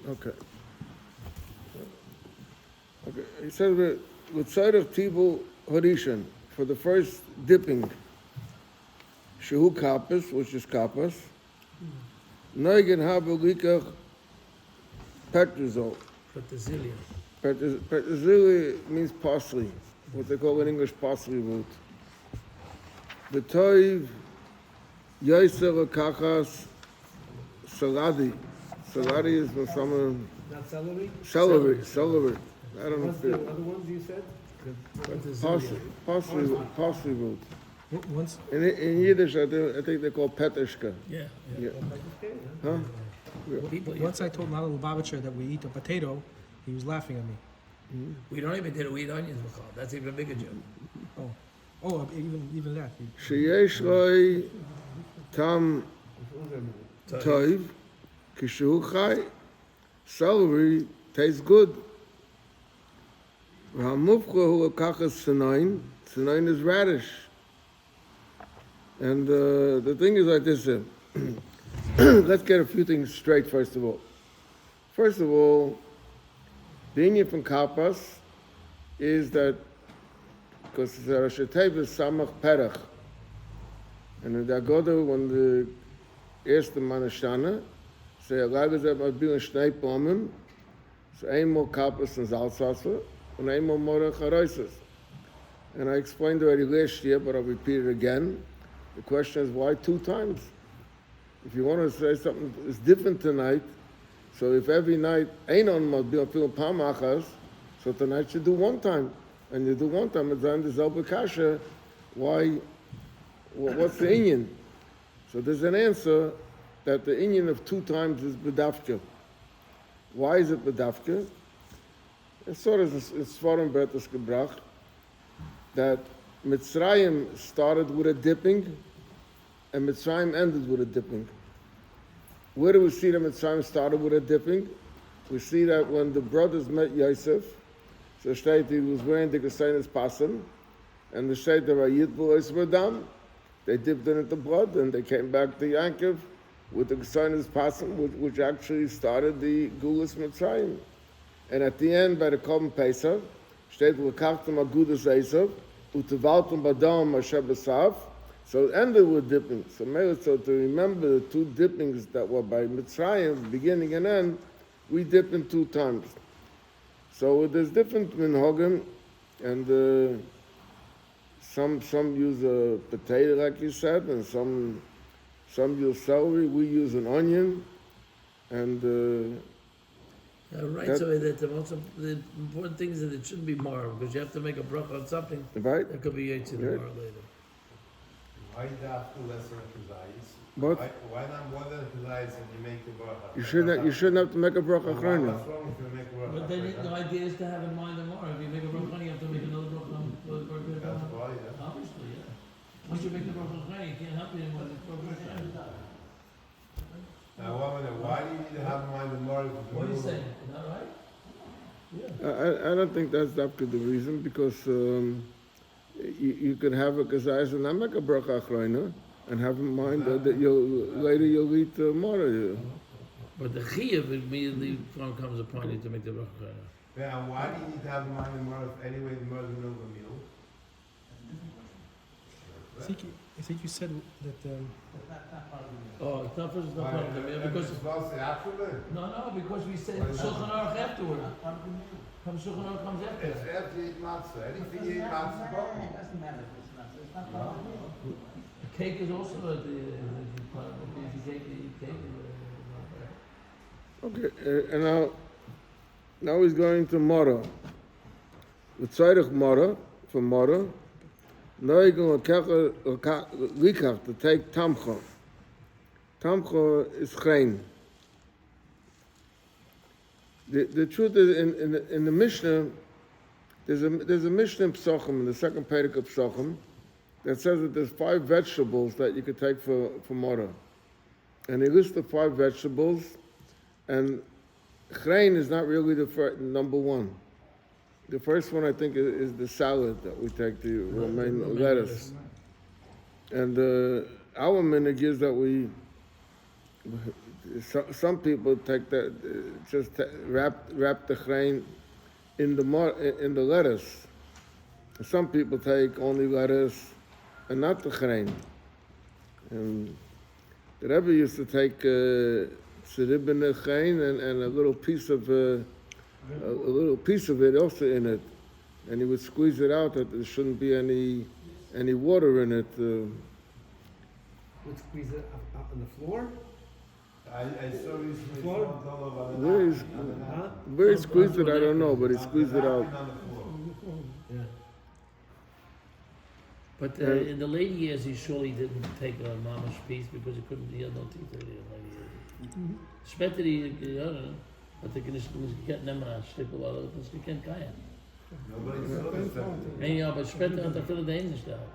Okay. Okay. He says with tzarech tibu horishan for the first dipping, shehu kapas, which is kapas. Noigen habelikach petrozol. Petersilia means parsley, what they call in English parsley root. The toiv yoiser kachas saladi. Saladi is when someone. Not celery? Celery. I don't know. What's the other ones you said? Parsley root. Once. In Yiddish, I think they call petrishka. Yeah. Huh? Once I told Nala Lubavitcher that we eat a potato, he was laughing at me. Mm-hmm. We don't even do we eat onions, Michal. That's even a bigger joke. Even that. Sheyesh loy tam toiv kishu chai. Celery tastes good. V'hamufcha hu kachas sinain. Sinain is radish. And the thing is like this. Let's get a few things straight first of all. First of all, the Indian from Kapas is that because the Rosh Hashanah is Samach Perach, and in the Agoda when the erste Manashana, so Alaga zeh mal bilen Shnei Pomim, so ein more Kapas and Salzwasser, and ein more Morach Haroises. And I explained already last year, but I'll repeat it again. The question is why 2 times? If you want to say something is different tonight, so if every night ain't on Mabbil Pamachas, so tonight you do 1 time. And you do 1 time, it's on the Zelba Kasha, why, what's the Indian? So there's an answer that the Indian of 2 times is Bedavka. Why is it Bedavka? It's sort of in Svarim Bertus Gebrach that Mitzrayim started with a dipping and Mitzrayim ended with a dipping. Where do we see that Mitzrayim started with a dipping? We see that when the brothers met Yosef, so Shteit, he was wearing the Gesainis Pasim, and the Shteit of Ayit B'Ois Badam, they dipped in it the blood, and they came back to Yankov with the Gesainis Pasim, which actually started the Gulas Mitzrayim. And at the end, by the Korban Pesach, Shteit L'kachtem Agudas Esav, Utevaltem Badam Asher B'Sav, so it ended with dipping. So to remember the 2 dippings that were by Mitzrayim, beginning and end, we dip in 2 times. So there's different minhagim, and some use a potato, like you said, and some use celery. We use an onion, and Right, so that the important thing is that it shouldn't be more, because you have to make a bracha on something right. that could be yetzi tomorrow later. Why dafka lesser kazayis? But Why not more than kazayis and you make the bracha? you shouldn't have to make a bracha achrona. What's wrong if you make a bracha? But then the idea is to have in mind the more. If you make a bracha, you have to make another bracha on the That's why, yeah. obviously, yeah. Once you make the bracha, you can't help it anymore. Now, why do you need to have in mind the more? What are you saying? Is that right? I don't think that's the reason, because you can have a kazayis and not make a bracha achrona, and have in mind that later you'll eat more. But the chiyuv immediately comes upon you to make the bracha. Yeah, and why do you need to have in mind the more anyway, the more in the middle of a meal? I think you said that. Oh, it's not first, it's not part of the meal, because... No, because we said Shulchan Aruch afterward. Shulchan Aruch comes after. It's after you eat matzah. Anything you eat matzah, go. It doesn't matter if it's not. It's not part of the meal. The cake is also the part of the cake. Okay, and now he's going to Mora. With Tzarech Mora, for Mora, now he's going to Likach, to take Tamcha. Tamcha is Chayin. The truth is, in the Mishnah, there's a Mishnah in Psachim, in the second Perek of Psachim, that says that there's 5 vegetables that you could take for Mora. And he lists the 5 vegetables, and Chayin is not really the number 1. The first one, I think, is the salad that we take, the romaine lettuce. And our minhag is that some people take that, wrap the grain in the lettuce. Some people take only lettuce and not the grain. And the Rebbe used to take tziribin grain and a little piece of it also in it, and he would squeeze it out that there shouldn't be any water in it. Would squeeze it out on the floor? I saw recently Floor? someone told about it. Where he squeezed it, I don't know, but he squeezed it out. On the floor. Yeah. But in the later years, he surely didn't take a mama's piece because he couldn't, he had no teeth already. Später, I think it's get them a strip of all das gekannt kein. Nobody saw this stuff. Ja, aber später hat viele da hingestellt.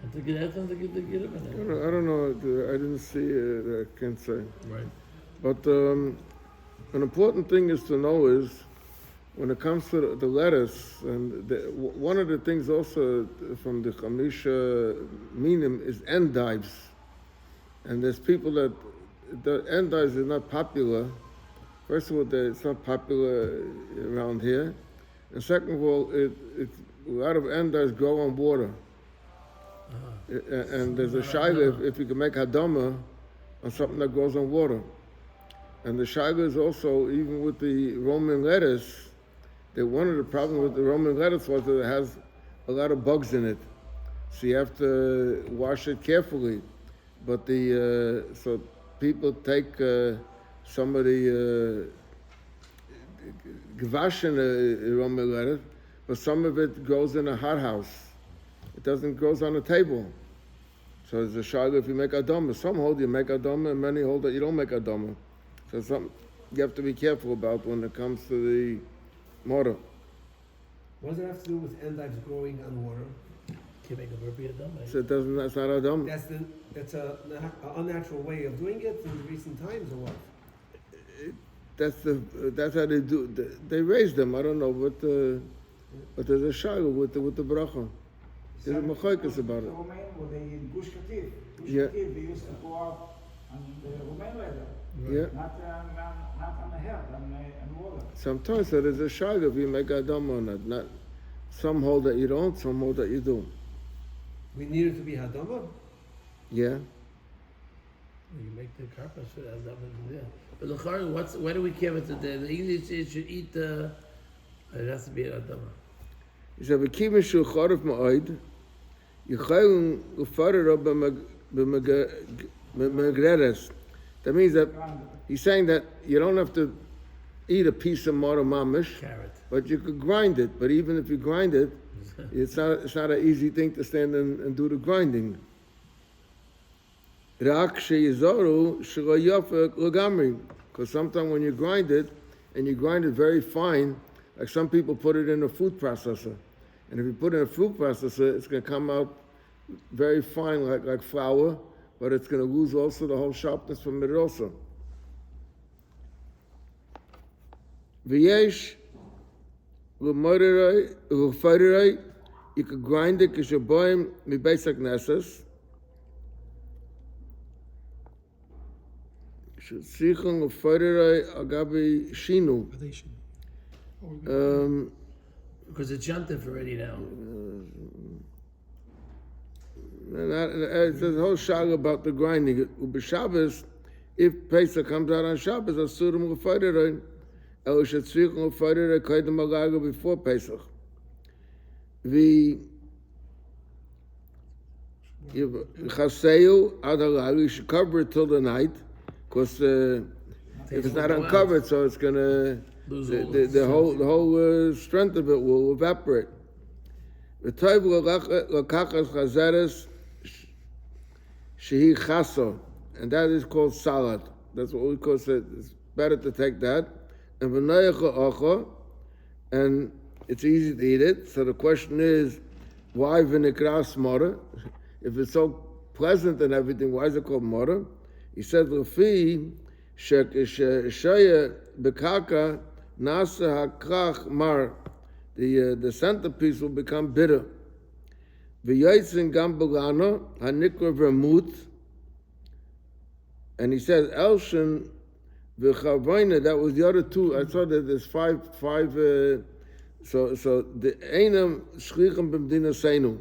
I think that's something to get up in I don't know, I didn't see it, I can't say. Right. But an important thing is to know is, when it comes to the lettuce, and one of the things also from the Chamisha Minim is endives. And there's people that the endives is not popular. First of all, it's not popular around here. And second of all, a lot of endives grow on water. And there's a shaila if you can make hadama on something that grows on water. And the shaila is also, even with the Roman lettuce, that one of the problems with the Roman lettuce was that it has a lot of bugs in it. So you have to wash it carefully. But so people take some of the gewashen Roman lettuce, but some of it grows in a hothouse. It doesn't grow on a table. So there's a shaila if you make adama. Some hold you make adama, and many hold that you don't make adama. So you have to be careful about when it comes to the mortar. What does it have to do with endives growing on water? Can't make a burpee of them. So that's not adama. That's an unnatural way of doing it in recent times, or what? That's how they do. They raise them. I don't know, but there's a shaila with the bracha. There's a machaikas about it. Romain, were they in Gush Katif? Gush Yeah. Katif, they used to go out on the Romain leather. Yeah. Not on the head, on water. Sometimes so there's a shaila if you make adama or not. Not. Some hold that you don't. Some hold that you do. We need it to be hadama? Yeah. You make the carpets for that. Yeah. But the chari, why do we care about the English? It should eat the. It has to be an adama. He said, "V'kivin shul charif ma'od, yichayim ufarira b'megreres." That means that he's saying that you don't have to eat a piece of mortar mamish, Carrot. but you could grind it. But even if you grind it, it's not an easy thing to stand and do the grinding. Rak sheyizoru shelo yofek legamri, because sometimes when you grind it, and you grind it very fine, like some people put it in a food processor. And if you put it in a food processor, it's going to come out very fine, like flour, but it's going to lose also the whole sharpness from it also. V'yesh l'moirei, you could grind it kishaboim mibeis hakneses. Shutzichon l'foirei agabi shinu. But they should. Because it's yantif already now. There's a whole shaila about the grinding. Ub'Shabbos, if Pesach comes out on Shabbos, asurim l'foirei, el shetzrichon l'foirei kaidem alaga before Pesach. Chaseu ad alaga, you should cover it till the night, because if it's not uncovered, so it's gonna. The whole strength of it will evaporate. And that is called salad. That's what we call it. It's better to take that. And it's easy to eat it. So the question is, why vinegras mortar? If it's so pleasant and everything, why is it called mortar? He said, "L'fi shaya bekaka." Nasa hakrach mar, the centerpiece will become bitter. V'yotzin gam belano hanikra vermut, And he says, Elshin v'chavayna, that was the other two. I saw that there's five, so the Einam Shlichem b'mdina seinu.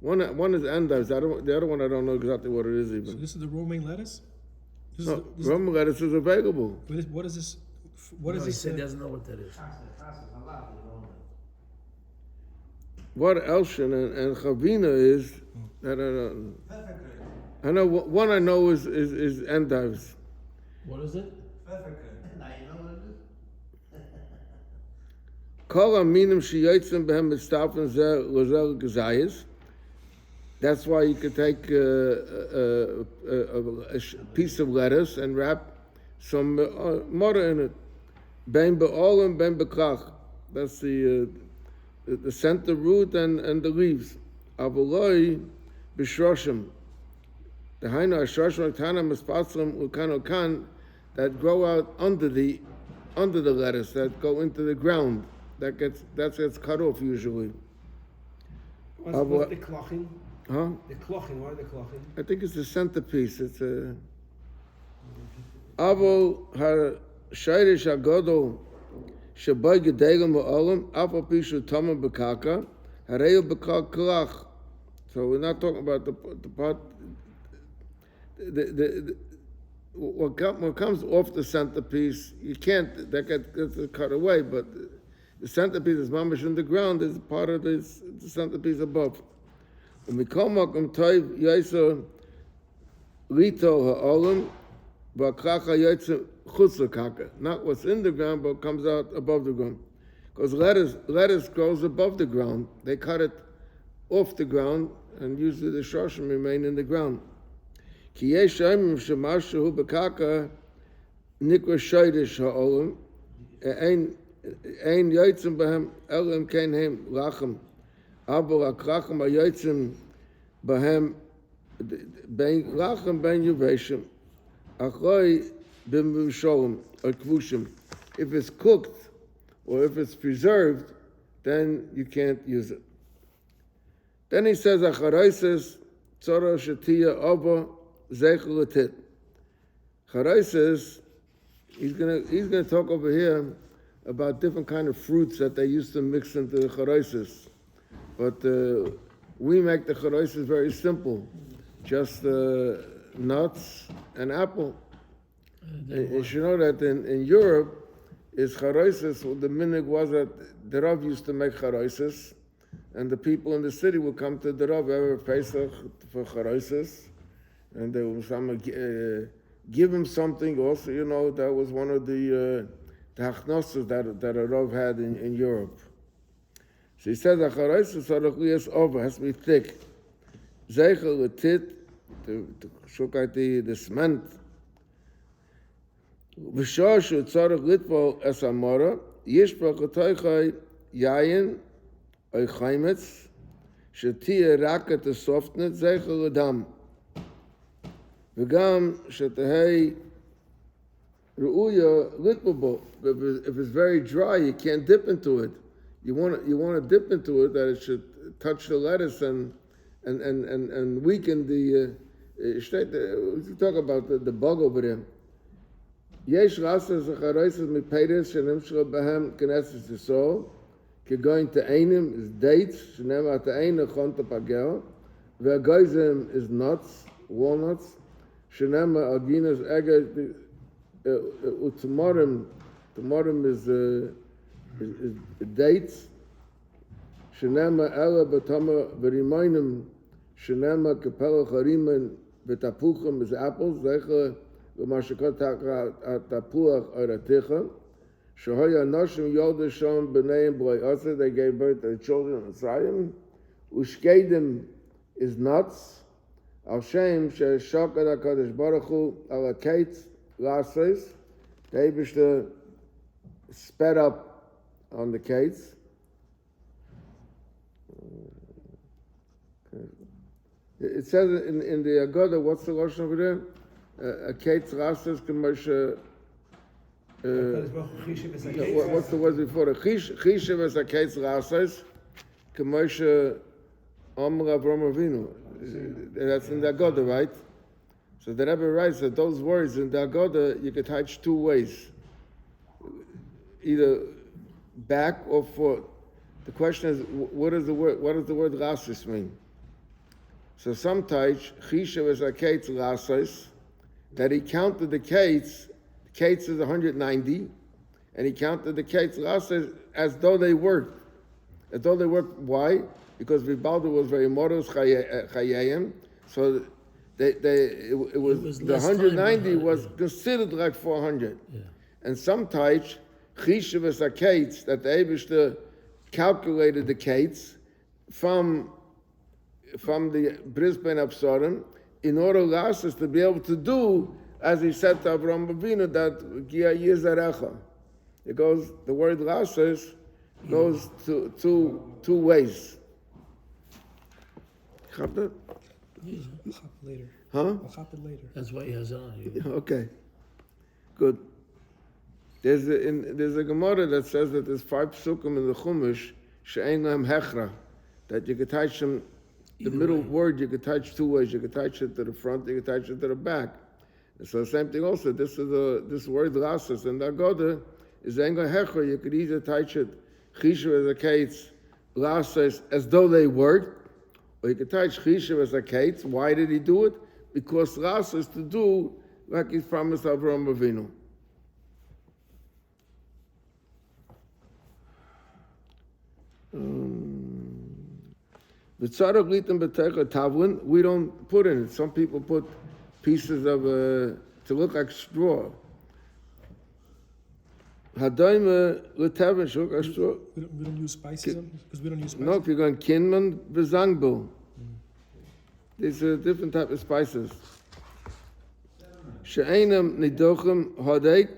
One is endives. The other one I don't know exactly what it is even. So this is the romaine lettuce? No, Roman lettuce is available. What is this? What No, is he this? said he doesn't know what that is. What Elshin and Chavina is, I don't know. I know one I know is endives. What is it? Kol aminim sheyotzim behem mitztafen zeh lozel gezayis. That's why you could take a piece of lettuce and wrap some mortar in it. Ben be'olim, ben be'krach. That's the center root and the leaves. Avoloi b'shroshim. The hainu ashroshim l'tana mispatzim ukan that grow out under the lettuce, that go into the ground. That gets cut off usually. What's the cloching? Huh? The cloching, why the cloching? I think it's the centerpiece. It's a Avo har shayrish agodol shabay gedegel ma'olam afal pishu tama bekaka hareu bekak klach. So we're not talking about the part. What comes off the centerpiece, you can't. That gets cut away, but the centerpiece is mamish in the ground. Is part of the centerpiece above. Not what's in the ground, but comes out above the ground. Because lettuce grows above the ground. They cut it off the ground, and usually the shoshim remain in the ground. Aber akrachem hayotzim bahem ben lachem ben yuveshim achroi b'mishorem or kvushim. If it's cooked or if it's preserved, then you can't use it. Then he says acharaises tzara shetiya ova zeichel letit. Charaises, he's gonna talk over here about different kind of fruits that they used to mix into the charaises. But we make the charoises very simple, just nuts and apple. You should know that in Europe, is charoises, the minig was that the Rav used to make charoises, and the people in the city would come to the Rav every Pesach for charoises, and they would give him something also, that was one of the hachnosas that a Rav had in Europe. So he says, "Acharaisus harachuyas over has to be thick. Zeichel letit to show the cement. V'shor tzarich litvol es amora yishpach otoichai yayin oy chaimetz shetia raket esofnet zeichel ledam. V'gam shetehei ru'uya litvol. If it's very dry, you can't dip into it. You want to dip into it that it should touch the lettuce and weaken the state. We talk about the bug over there. Yesh rasas acharaises mipedes shenem shel behem knesses yisol kegoin te'enim is dates shenem ata'ein echon tapagel ve'agoizim is nuts, walnuts shenem aginas ege u'tamarim is dates. Shenema ela batama v'rimainim. Shenema kapela charimen v'tapuchim is apples. Zeicha v'mashakot tapuach araticha. Shehoya noshim yodasham b'neim b'lei asa. They gave birth to the children of Mitzrayim. Ushkedim is nuts. Al shem she'shakad HaKadosh Baruch Hu ala kates lases. The Eibishter sped up on the kates. It says in the Agoda, what's the lashon over there? A kates rases k'moshe. What's the word before? Chishev is a kates rases k'moshe Amar Avram Avinu. That's in the Agoda, right? So the Rebbe writes that those words in the Agoda you could touch two ways, either back or forth. The question is, what does the word rasis mean? So some touch chishav is a kates rasis, that he counted the kates. Kates is 190, and he counted the kates rasis as though they worked. As though they worked. Why? Because Vibaldi was very moros chayayim, so it was the 190 was considered like 400. Yeah. And sometimes chishav is a kates that the Eibishter calculated the kates from the Brisbane Absorim in order Rasis to be able to do as he said to Avraham Avinu that Gia Yizarecha. It goes, the word Rasis goes two ways. Chap that? I'll hop it later. Huh? I'll hop it later. That's why he has it on you. Okay, good. There's a Gemara that says that there's 5 psukim in the Chumash she'ein lahem hechra, that you could touch them. The middle word you could touch two ways. You could touch it to the front. You could touch it to the back. And so the same thing also. This word rasis and the Agoda is ein lahem hechra. You could either touch it chishav as a kates rasis as though they worked, or you could touch chishav as a kates. Why did he do it? Because rasis to do like he's promised Avraham Avinu. We don't put in it. Some people put pieces of to look like straw. We don't use spices because we don't use spices. No, if you're going kinman v'zangbil. These are different type of spices. She'enam nidochem hodek.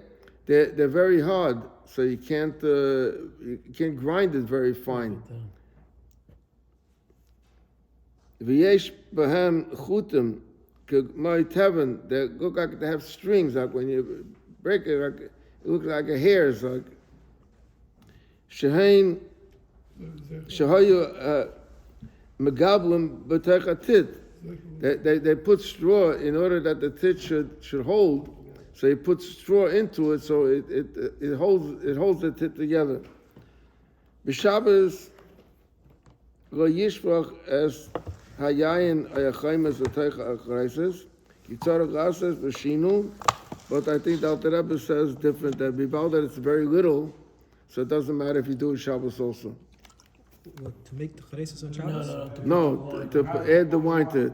They're very hard, so you can't grind it very fine. V'yesh b'hem chutim k'may teven. They look like they have strings. Like when you break it, like it looks like a hair. It's like shehein shehayu megablim b'tech tit. They put straw in order that the tit should hold. So he puts straw into it, so it holds the tit together. B'Shabbos lo yishvach es hayayin ayachayim es v'teicha achreises kitzar gases v'shinu. But I think the Alter Rebbe says different. That that it's very little, so it doesn't matter if you do it Shabbos also. What, to make the charesis on Shabbos? No, to add the wine to it.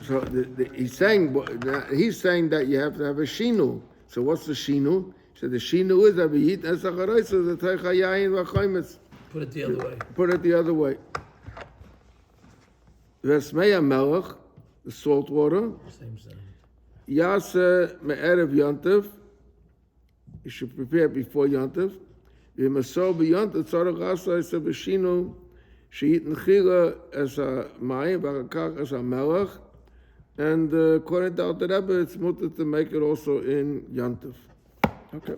So he's saying that you have to have a shinu. So what's the shinu? So the shinu is abiyit as a charesis the teicha yayin v'chayim. Put it the other way. Put it the other way. Vesmeya melech, the salt water. Same thing. Yase me'erev yontev. You should prepare before yontev. V'masor b'yontev tzarech asa es b'shinu she'it nechila as a mayim v'akach as a melech. And according to Alter Rebbe, it's mutter to make it also in yontev. Okay.